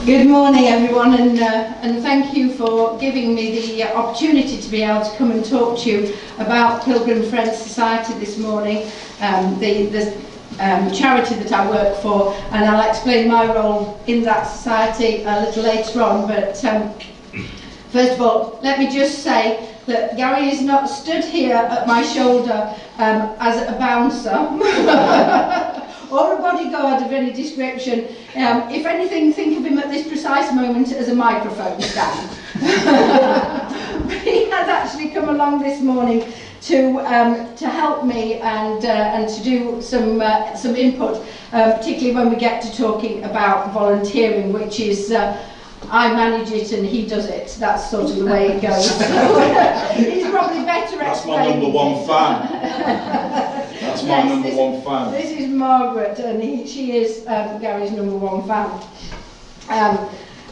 Good morning, everyone, and thank you for giving me the opportunity to be able to come and talk to you about Pilgrims Friends Society this morning, the charity that I work for, and I'll explain my role in that society a little later on. But first of all, let me just say that Gary is not stood here at my shoulder as a bouncer or a bodyguard of any description. If anything, think of him at this precise moment as a microphone stand. But he has actually come along this morning to help me and to do some input, particularly when we get to talking about volunteering, which is I manage it and he does it. That's sort of the way it goes. So, he's probably better That's my number one fan. That's my number one fan. This is Margaret, and she is Gary's number one fan.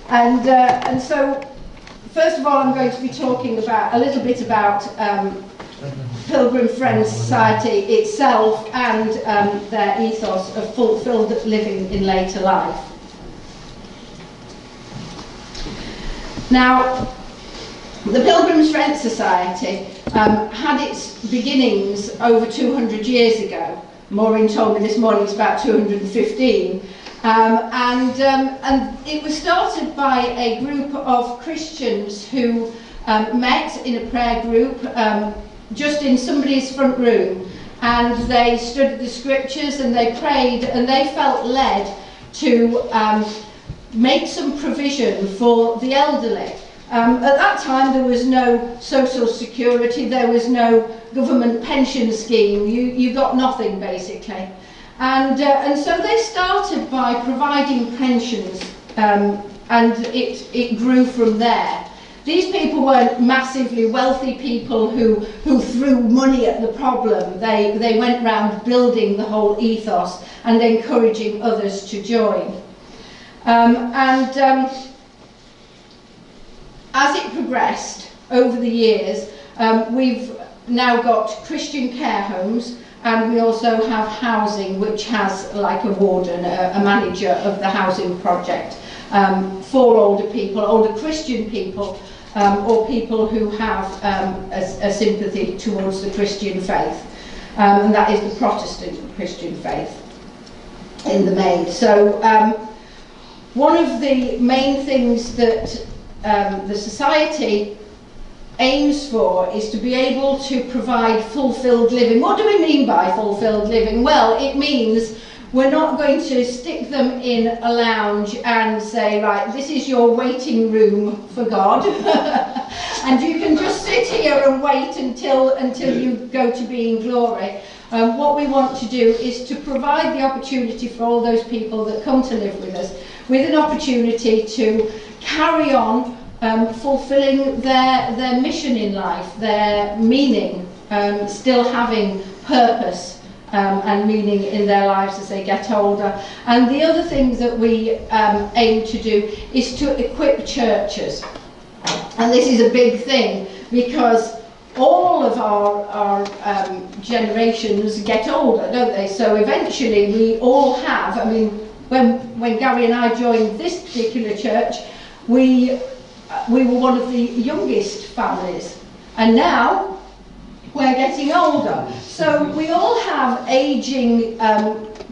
And so, first of all, I'm going to be talking about a little bit about Pilgrim Friends Society itself and their ethos of fulfilled living in later life. Now, the Pilgrims Friends Society had its beginnings over 200 years ago. Maureen told me this morning it's about 215. And it was started by a group of Christians who met in a prayer group just in somebody's front room, and they studied the scriptures and they prayed, and they felt led to make some provision for the elderly. At that time there was no social security, there was no government pension scheme, you got nothing basically. And so they started by providing pensions, and it grew from there. These people weren't massively wealthy people who threw money at the problem. They went round building the whole ethos and encouraging others to join. As it progressed over the years, we've now got Christian care homes, and we also have housing, which has like a warden, a manager of the housing project, for older people, older Christian people, or people who have a sympathy towards the Christian faith, and that is the Protestant Christian faith in the main. So one of the main things that the society aims for is to be able to provide fulfilled living. What do we mean by fulfilled living? Well, it means we're not going to stick them in a lounge and say, right, this is your waiting room for God, and you can just sit here and wait until you go to be in glory. What we want to do is to provide the opportunity for all those people that come to live with us with an opportunity to carry on fulfilling their mission in life, their meaning, still having purpose and meaning in their lives as they get older. And the other thing that we aim to do is to equip churches. And this is a big thing because all of our generations get older, don't they? So eventually we all have, I mean, when Gary and I joined this particular church, we were one of the youngest families, and now we're getting older. So we all have aging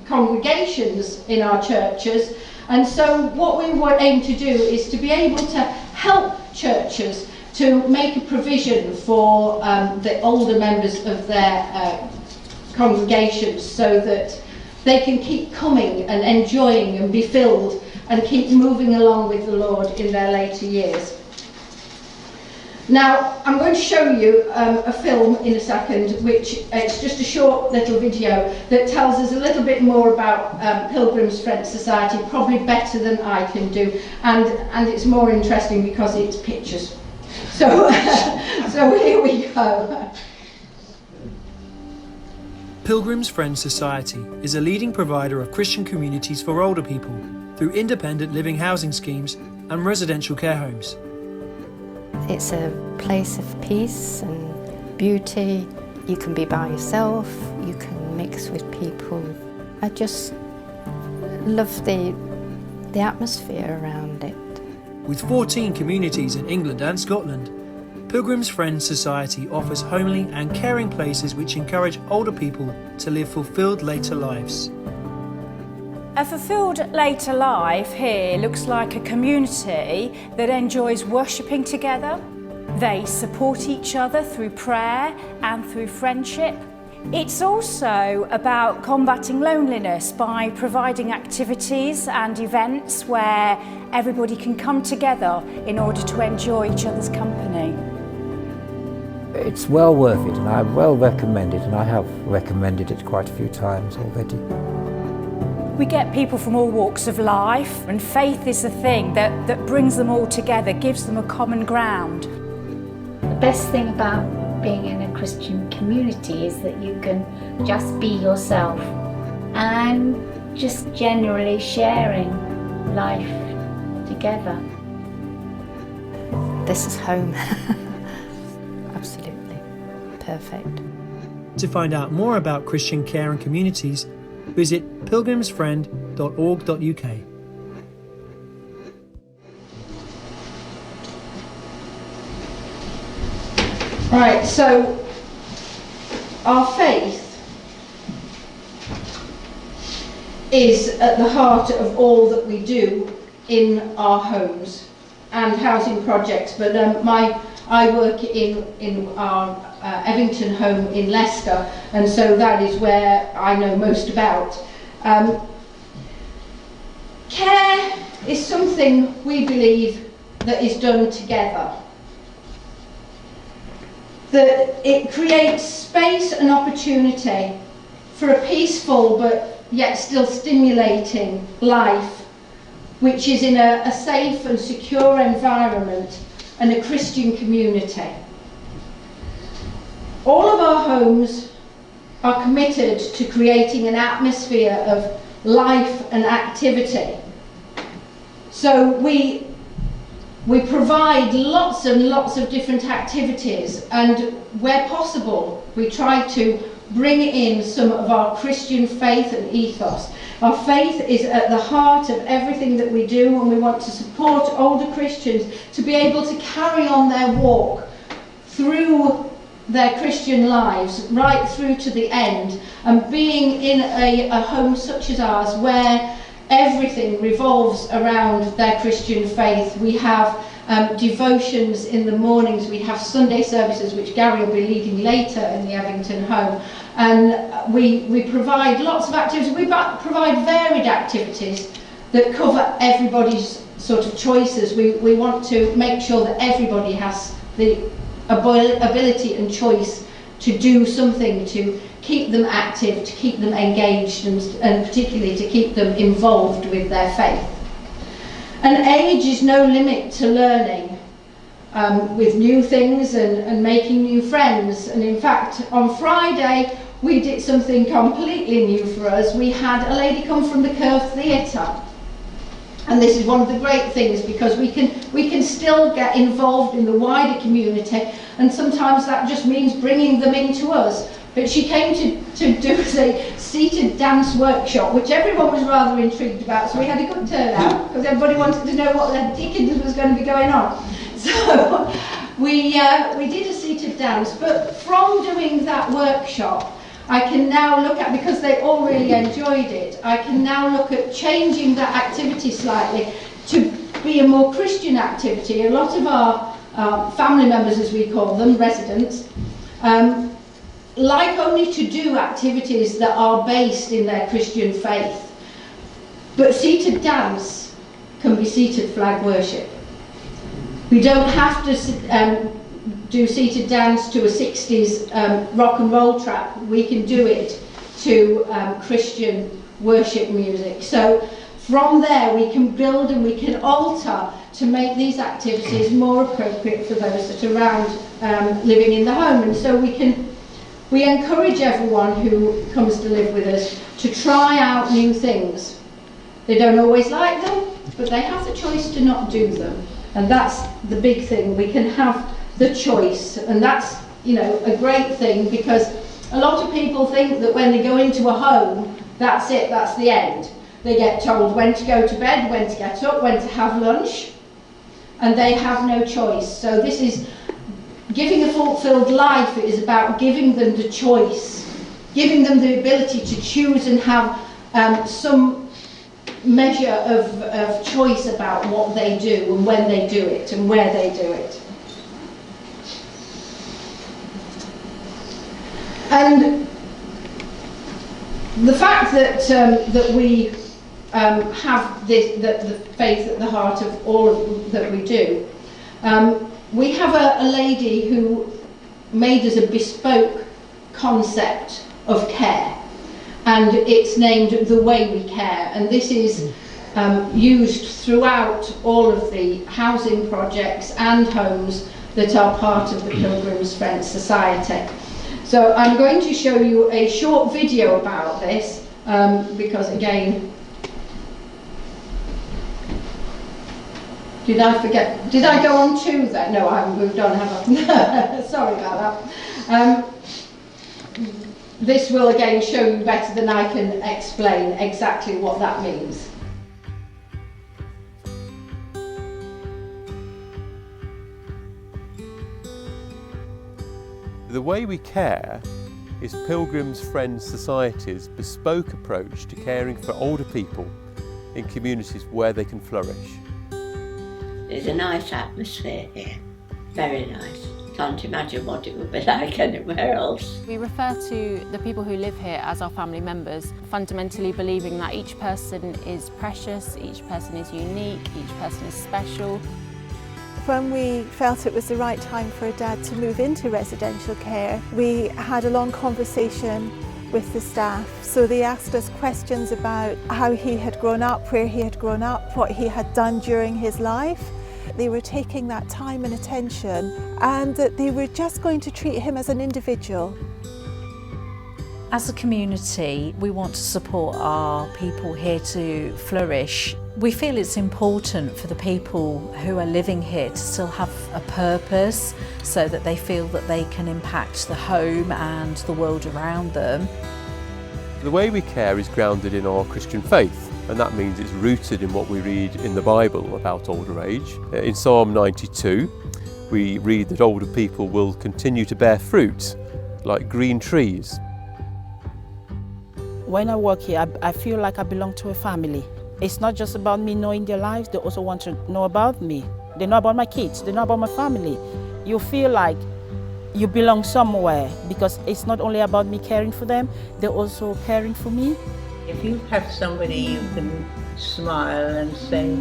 congregations in our churches, and so what we aim to do is to be able to help churches to make a provision for the older members of their congregations so that they can keep coming and enjoying and be filled and keep moving along with the Lord in their later years. Now, I'm going to show you a film in a second, which it's just a short little video that tells us a little bit more about Pilgrims Friends Society, probably better than I can do, and it's more interesting because it's pictures. So, so here we go. Pilgrims Friends Society is a leading provider of Christian communities for older people through independent living housing schemes and residential care homes. It's a place of peace and beauty. You can be by yourself, you can mix with people. I just love the the atmosphere around it. With 14 communities in England and Scotland, Pilgrims Friends Society offers homely and caring places which encourage older people to live fulfilled later lives. A fulfilled later life here looks like a community that enjoys worshipping together. They support each other through prayer and through friendship. It's also about combating loneliness by providing activities and events where everybody can come together in order to enjoy each other's company. It's well worth it, and I well recommend it, and I have recommended it quite a few times already. We get people from all walks of life, and faith is the thing that brings them all together, gives them a common ground. The best thing about being in a Christian community is that you can just be yourself and just generally sharing life together. This is home. Absolutely perfect. To find out more about Christian care and communities, visit pilgrimsfriend.org.uk. Right, so our faith is at the heart of all that we do in our homes and housing projects, but I work in our Evington home in Leicester, and so that is where I know most about. Care is something we believe that is done together. That it creates space and opportunity for a peaceful but yet still stimulating life, which is in a safe and secure environment and a Christian community. All of our homes are committed to creating an atmosphere of life and activity. So we provide lots and lots of different activities, and where possible we try to bring in some of our Christian faith and ethos. Our faith is at the heart of everything that we do, and we want to support older Christians to be able to carry on their walk through their Christian lives right through to the end, and being in a home such as ours where everything revolves around their Christian faith. We have devotions in the mornings, we have Sunday services which Gary will be leading later in the Evington home, and we provide lots of activities. We provide varied activities that cover everybody's sort of choices. We want to make sure that everybody has the ability and choice to do something to keep them active, to keep them engaged, and particularly to keep them involved with their faith. And age is no limit to learning with new things and making new friends. And in fact, on Friday, we did something completely new for us. We had a lady come from the Curve Theatre. And this is one of the great things, because we can still get involved in the wider community, and sometimes that just means bringing them into us. But she came to do a seated dance workshop, which everyone was rather intrigued about, so we had a good turnout, because everybody wanted to know what the dickens was going to be going on. So we did a seated dance, but from doing that workshop, I can now look at, because they all really enjoyed it, I can now look at changing that activity slightly to be a more Christian activity. A lot of our family members, as we call them, residents, like only to do activities that are based in their Christian faith. But seated dance can be seated flag worship. We don't have to do seated dance to a 60s rock and roll track. We can do it to Christian worship music. So from there we can build and we can alter to make these activities more appropriate for those that are around living in the home. And so we encourage everyone who comes to live with us to try out new things. They don't always like them, but they have the choice to not do them. And that's the big thing. We can have the choice, and that's, you know, a great thing, because a lot of people think that when they go into a home, that's it, that's the end. They get told when to go to bed, when to get up, when to have lunch, and they have no choice. So this is giving a fulfilled life. It is about giving them the choice, giving them the ability to choose and have some measure of choice about what they do and when they do it and where they do it. And the fact that that we have this, the faith at the heart of all of that we do, we have a lady who made us a bespoke concept of care, and it's named The Way We Care, and this is used throughout all of the housing projects and homes that are part of the Pilgrims Friends Society. So I'm going to show you a short video about this, because again, did I forget? Did I go on to that? No, I haven't moved on, have I? Sorry about that. This will again show you better than I can explain exactly what that means. The Way We Care is Pilgrims Friends Society's bespoke approach to caring for older people in communities where they can flourish. There's a nice atmosphere here, very nice. Can't imagine what it would be like anywhere else. We refer to the people who live here as our family members, fundamentally believing that each person is precious, each person is unique, each person is special. When we felt it was the right time for a dad to move into residential care, we had a long conversation with the staff. So they asked us questions about how he had grown up, where he had grown up, what he had done during his life. They were taking that time and attention, and that they were just going to treat him as an individual. As a community, we want to support our people here to flourish. We feel it's important for the people who are living here to still have a purpose, so that they feel that they can impact the home and the world around them. The Way We Care is grounded in our Christian faith, and that means it's rooted in what we read in the Bible about older age. In Psalm 92, we read that older people will continue to bear fruit like green trees. When I work here, I feel like I belong to a family. It's not just about me knowing their lives, they also want to know about me. They know about my kids, they know about my family. You feel like you belong somewhere, because it's not only about me caring for them, they're also caring for me. If you have somebody you can smile and say,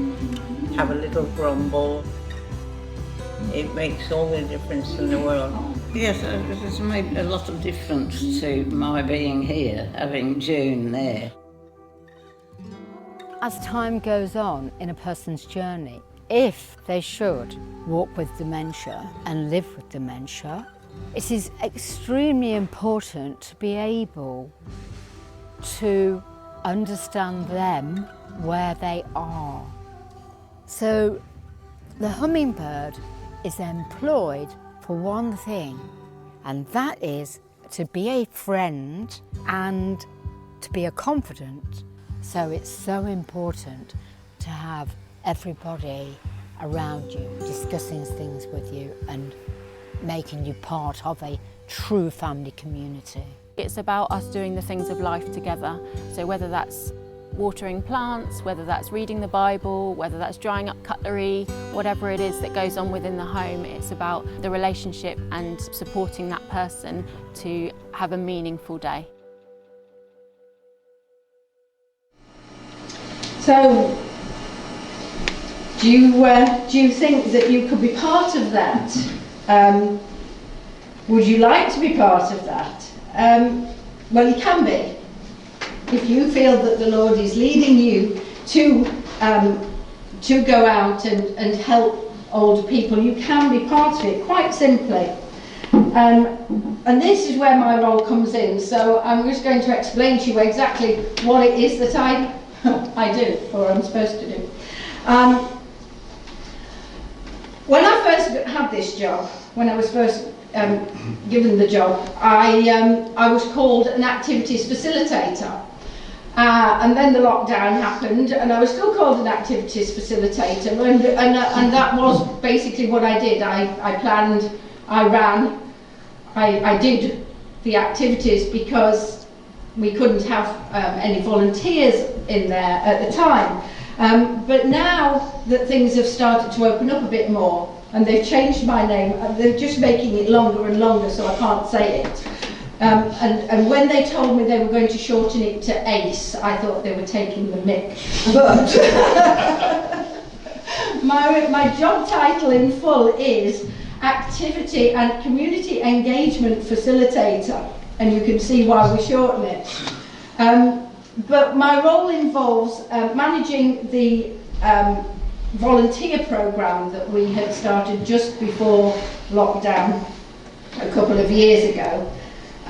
have a little grumble, it makes all the difference in the world. Yes, it's made a lot of difference to my being here, having June there. As time goes on in a person's journey, if they should walk with dementia and live with dementia, it is extremely important to be able to understand them where they are. So the hummingbird is employed for one thing, and that is to be a friend and to be a confidant. So it's so important to have everybody around you discussing things with you and making you part of a true family community. It's about us doing the things of life together. So whether that's watering plants, whether that's reading the Bible, whether that's drying up cutlery, whatever it is that goes on within the home, it's about the relationship and supporting that person to have a meaningful day. So, do you think that you could be part of that? Would you like to be part of that? Well, you can be. If you feel that the Lord is leading you to go out and help older people, you can be part of it, quite simply. And this is where my role comes in. So I'm just going to explain to you exactly what it is that I do, or I'm supposed to do. When I first had this job, when I was first given the job, I was called an activities facilitator. And then the lockdown happened, and I was still called an activities facilitator, and that was basically what I did. I planned, I ran, I did the activities because we couldn't have any volunteers in there at the time. But now that things have started to open up a bit more, and they've changed my name, they're just making it longer and longer so I can't say it. And when they told me they were going to shorten it to ACE, I thought they were taking the mick. But my job title in full is Activity and Community Engagement Facilitator, and you can see why we shorten it. But my role involves managing the volunteer programme that we had started just before lockdown a couple of years ago.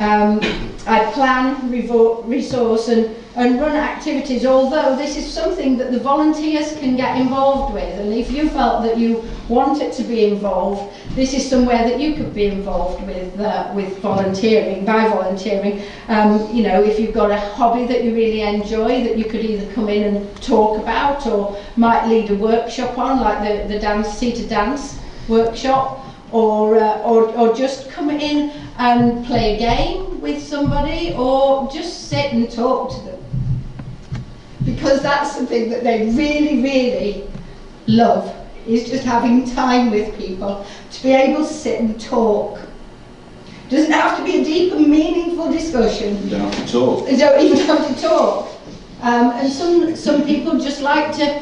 I plan, resource and run activities, although this is something that the volunteers can get involved with, and if you felt that you wanted to be involved, this is somewhere that you could be involved with volunteering, by volunteering. You know, if you've got a hobby that you really enjoy that you could either come in and talk about or might lead a workshop on, like the dance, seated dance workshop, or just come in and play a game with somebody, or just sit and talk to them. Because that's something that they really, really love, is just having time with people, to be able to sit and talk. Doesn't have to be a deep and meaningful discussion. You don't have to talk. You don't even have to talk. And some people just like to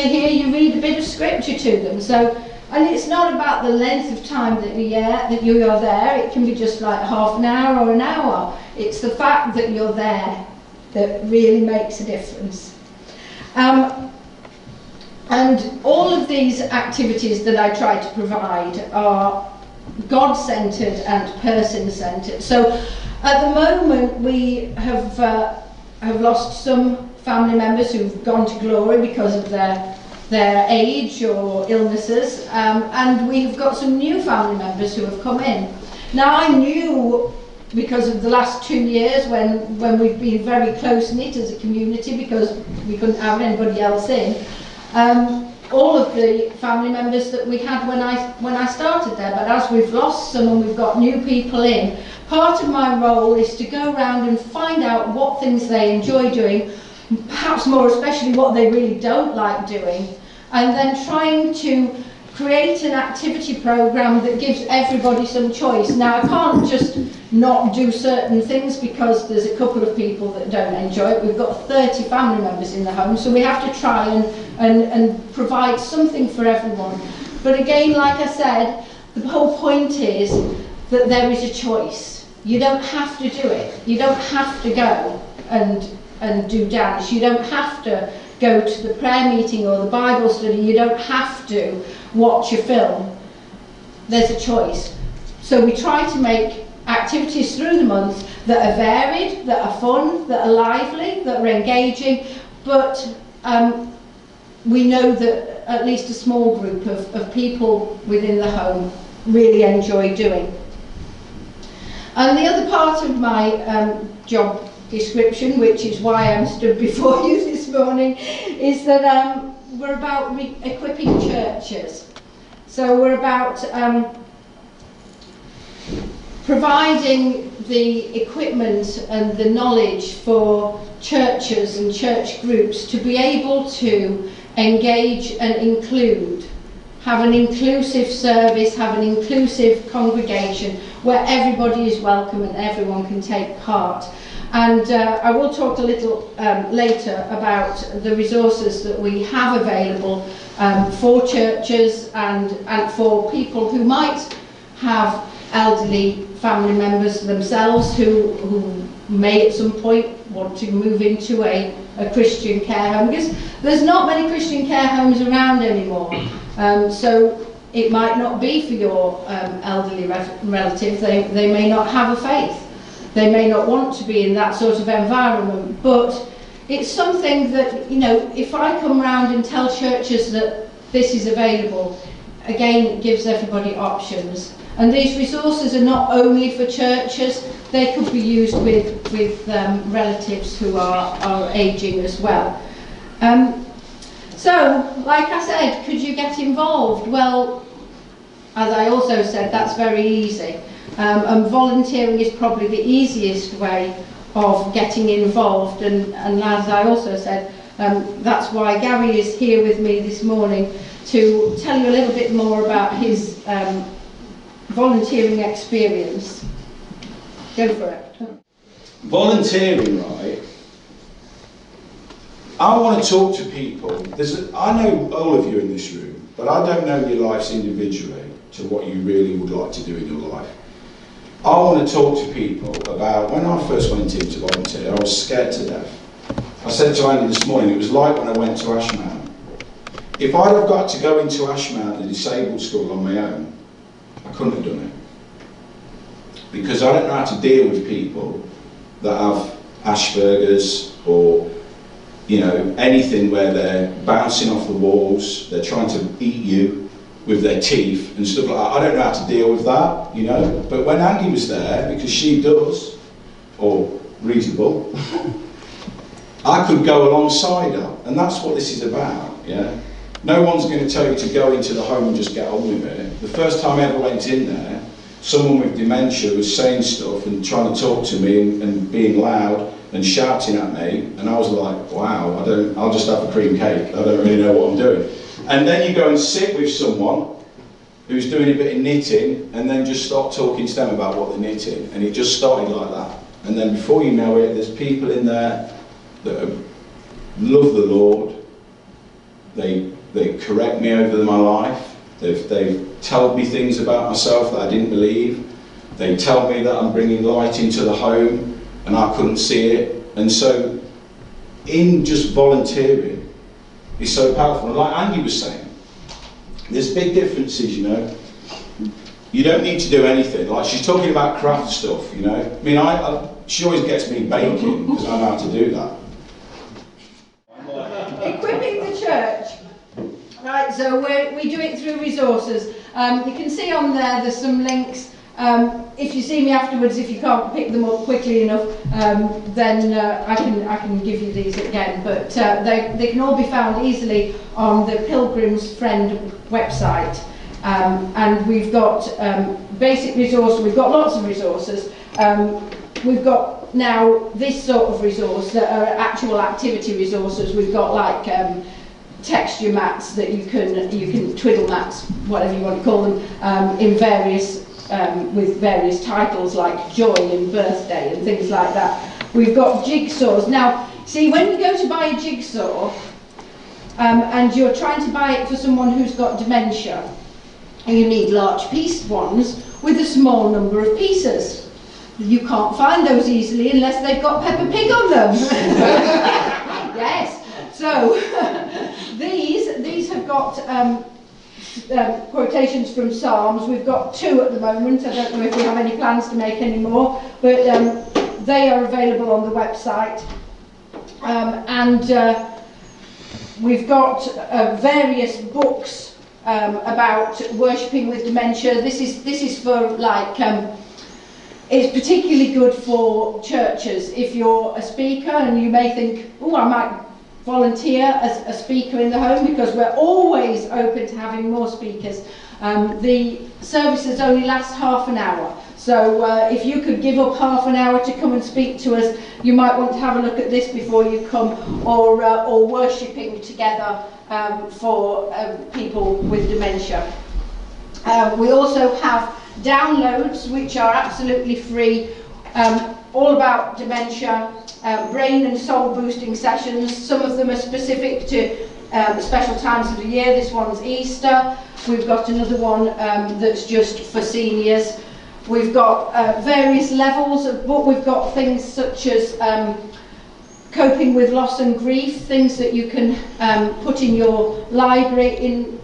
hear you read a bit of scripture to them. So. And it's not about the length of time that you are there. It can be just like half an hour or an hour. It's the fact that you're there that really makes a difference. And all of these activities that I try to provide are God-centred and person-centred. So at the moment we have lost some family members who've gone to glory because of their age or illnesses, and we've got some new family members who have come in. Now I knew, because of the last 2 years when we've been very close-knit as a community because we couldn't have anybody else in, all of the family members that we had when I started there, but as we've lost some and we've got new people in, part of my role is to go around and find out what things they enjoy doing, perhaps more especially what they really don't like doing, and then trying to create an activity programme that gives everybody some choice. Now I can't just not do certain things because there's a couple of people that don't enjoy it. We've got 30 family members in the home, so we have to try and provide something for everyone. But again, like I said, the whole point is that there is a choice. You don't have to do it. You don't have to go and do dance. You don't have to go to the prayer meeting or the Bible study. You don't have to watch a film. There's a choice. So we try to make activities through the month that are varied, that are fun, that are lively, that are engaging, but we know that at least a small group of people within the home really enjoy doing. And the other part of my job description, which is why I'm stood before you this morning, is that we're about equipping churches. So we're about providing the equipment and the knowledge for churches and church groups to be able to engage and include, have an inclusive service, have an inclusive congregation where everybody is welcome and everyone can take part. And I will talk a little later about the resources that we have available for churches and for people who might have elderly family members themselves who may at some point want to move into a Christian care home, because there's not many Christian care homes around anymore. So it might not be for your elderly relative. They may not have a faith. They may not want to be in that sort of environment, but it's something that, you know, if I come round and tell churches that this is available, again, it gives everybody options. And these resources are not only for churches, they could be used with relatives who are ageing as well. So, like I said, could you get involved? Well, as I also said, that's very easy. And volunteering is probably the easiest way of getting involved. And as I also said, that's why Gary is here with me this morning to tell you a little bit more about his volunteering experience. Go for it. Volunteering, right? I want to talk to people. I know all of you in this room, but I don't know your lives individually to what you really would like to do in your life. I want to talk to people about when I first went in to volunteer, I was scared to death. I said to Andy this morning, it was like when I went to Ashmount. If I'd have got to go into Ashmount, the disabled school, on my own, I couldn't have done it. Because I don't know how to deal with people that have Asperger's or, you know, anything where they're bouncing off the walls, they're trying to eat you with their teeth and stuff like that. I don't know how to deal with that, you know. But when Andie was there, because she does, or reasonable, I could go alongside her, and that's what this is about, yeah. No one's going to tell you to go into the home and just get on with it. The first time I ever went in there, someone with dementia was saying stuff and trying to talk to me and being loud and shouting at me, and I was like, wow, I'll just have a cream cake, I don't really know what I'm doing. And then you go and sit with someone who's doing a bit of knitting and then just start talking to them about what they're knitting, and it just started like that. And then before you know it, there's people in there that love the Lord, they correct me over my life, they've told me things about myself that I didn't believe, they tell me that I'm bringing light into the home and I couldn't see it. And so in just volunteering is so powerful. And like Andie was saying, there's big differences, you know. You don't need to do anything. Like she's talking about craft stuff, you know. I mean, she always gets me baking because I know how to do that. Equipping the church. Right, so we do it through resources. You can see on there's some links. If you see me afterwards, if you can't pick them up quickly enough, then I can give you these again. But they can all be found easily on the Pilgrims Friend website. And we've got basic resources. We've got lots of resources. We've got now this sort of resource that are actual activity resources. We've got like texture mats that you can twiddle mats, whatever you want to call them, in various with various titles like joy and birthday and things like that. We've got jigsaws. Now, see, when you go to buy a jigsaw and you're trying to buy it for someone who's got dementia, and you need large piece ones with a small number of pieces. You can't find those easily unless they've got Peppa Pig on them. Yes. So these have got quotations from Psalms. We've got 2 at the moment. I don't know if we have any plans to make any more, but they are available on the website. And we've got various books about worshipping with dementia. This is for like it's particularly good for churches. If you're a speaker and you may think, oh, I might volunteer as a speaker in the home, because we're always open to having more speakers. The services only last half an hour, so if you could give up half an hour to come and speak to us, you might want to have a look at this before you come, or worshipping together for people with dementia. We also have downloads which are absolutely free, all about dementia, brain and soul boosting sessions. Some of them are specific to special times of the year. This one's Easter. We've got another one that's just for seniors. We've got various levels of book. We've got things such as coping with loss and grief, things that you can put in your library in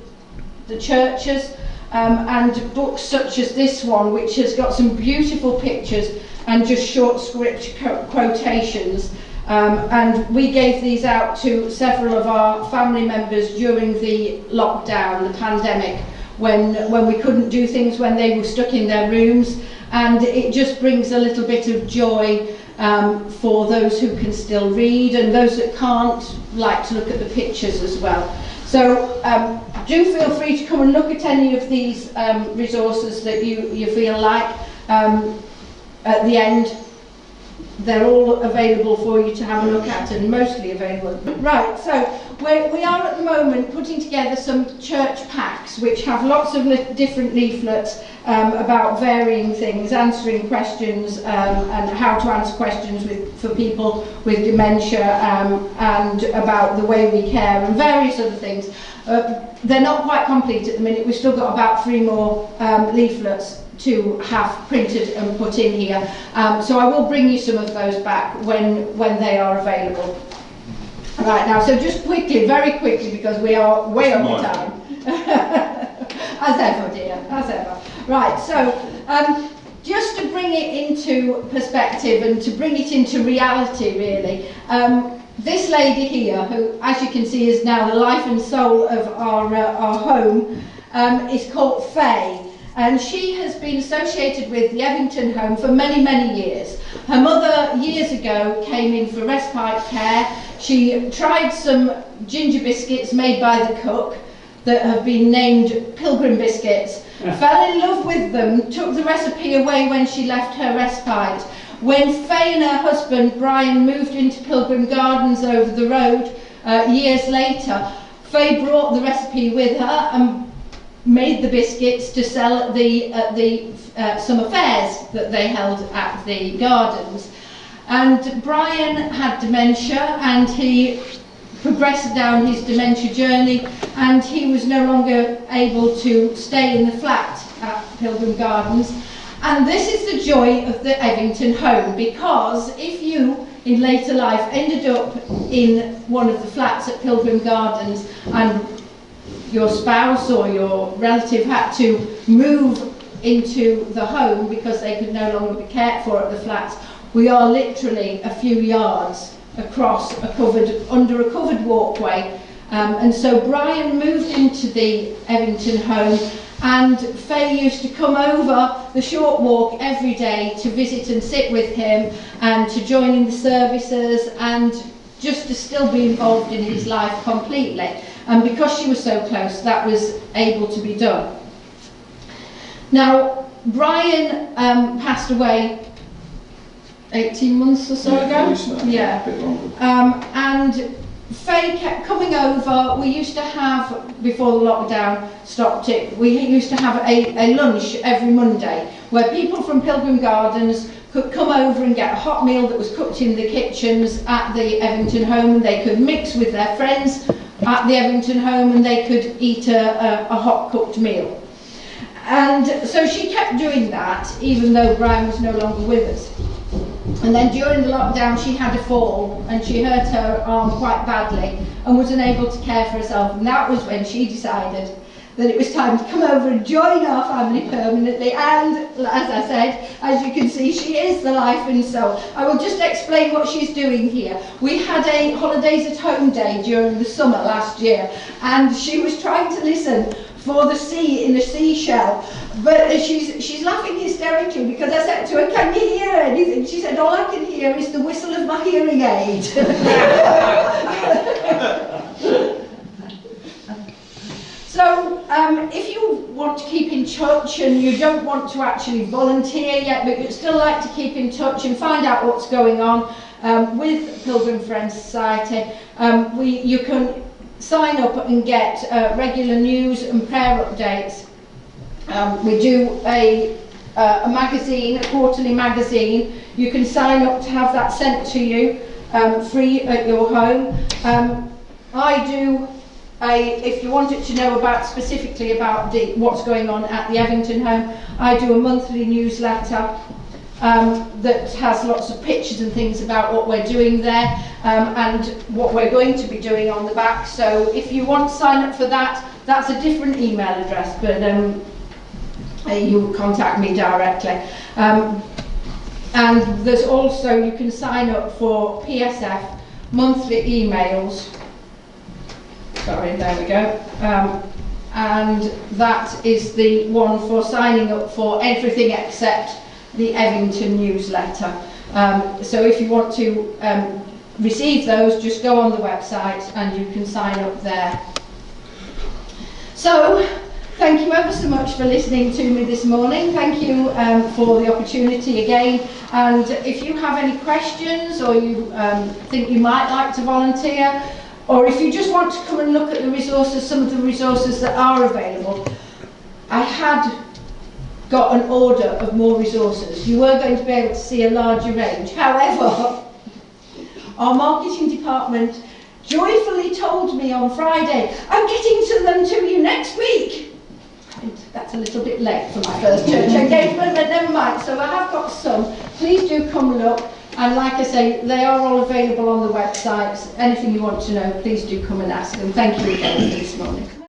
the churches, and books such as this one, which has got some beautiful pictures and just short script quotations. And we gave these out to several of our family members during the lockdown, the pandemic, when we couldn't do things when they were stuck in their rooms. and it just brings a little bit of joy for those who can still read, and those that can't like to look at the pictures as well. So do feel free to come and look at any of these resources that you feel like. At the end, they're all available for you to have a look at, and mostly available. Right, so we are at the moment putting together some church packs which have lots of different leaflets about varying things, answering questions and how to answer questions for people with dementia, and about the way we care and various other things. They're not quite complete at the minute. We've still got about 3 more leaflets to have printed and put in here. So I will bring you some of those back when they are available. Right, now, so just quickly, very quickly, because we are way over time. As ever, dear, as ever. Right, so just to bring it into perspective and to bring it into reality, really, this lady here, who, as you can see, is now the life and soul of our home, is called Faye. And she has been associated with the Evington home for many, many years. Her mother, years ago, came in for respite care. She tried some ginger biscuits made by the cook that have been named Pilgrim biscuits, fell in love with them, took the recipe away when she left her respite. When Faye and her husband, Brian, moved into Pilgrim Gardens over the road years later, Faye brought the recipe with her and made the biscuits to sell at the summer fairs that they held at the gardens. And Brian had dementia, and he progressed down his dementia journey, and he was no longer able to stay in the flat at Pilgrim Gardens. And this is the joy of the Evington home, because if you in later life ended up in one of the flats at Pilgrim Gardens and your spouse or your relative had to move into the home because they could no longer be cared for at the flats, we are literally a few yards across under a covered walkway. And so Brian moved into the Evington home, and Faye used to come over the short walk every day to visit and sit with him and to join in the services and just to still be involved in his life completely. And because she was so close, that was able to be done. Now, Brian passed away 18 months or so ago. Yeah. A bit longer. And Faye kept coming over. We used to have, before the lockdown stopped it, we used to have a lunch every Monday where people from Pilgrim Gardens could come over and get a hot meal that was cooked in the kitchens at the Evington home. They could mix with their friends at the Evington home, and they could eat a hot cooked meal. And so she kept doing that, even though Brian was no longer with us. And then during the lockdown she had a fall and she hurt her arm quite badly and was unable to care for herself, and that was when she decided that it was time to come over and join our family permanently. And as I said, as you can see, she is the life and soul. I will just explain what she's doing here. We had a holidays at home day during the summer last year, and she was trying to listen for the sea in a seashell, but she's laughing hysterically because I said to her, "Can you hear anything?" She said, "All I can hear is the whistle of my hearing aid." So if you want to keep in touch and you don't want to actually volunteer yet, but you'd still like to keep in touch and find out what's going on with Pilgrim Friends Society, you can sign up and get regular news and prayer updates. We do a magazine, a quarterly magazine. You can sign up to have that sent to you free at your home. I do if you wanted to know specifically about what's going on at the Evington home, I do a monthly newsletter that has lots of pictures and things about what we're doing there and what we're going to be doing on the back. So if you want to sign up for that, that's a different email address, but you contact me directly. And there's also, you can sign up for PSF monthly emails. Sorry, there we go. And that is the one for signing up for everything except the Evington newsletter. So if you want to receive those, just go on the website and you can sign up there. So, thank you ever so much for listening to me this morning. Thank you for the opportunity again. And if you have any questions, or you think you might like to volunteer, or if you just want to come and look at the resources, some of the resources that are available, I had got an order of more resources. You were going to be able to see a larger range. However, our marketing department joyfully told me on Friday, I'm getting to them to you next week. And that's a little bit late for my first church engagement, but never mind. So I have got some. Please do come look. And like I say, they are all available on the website. Anything you want to know, please do come and ask. And thank you again for this morning.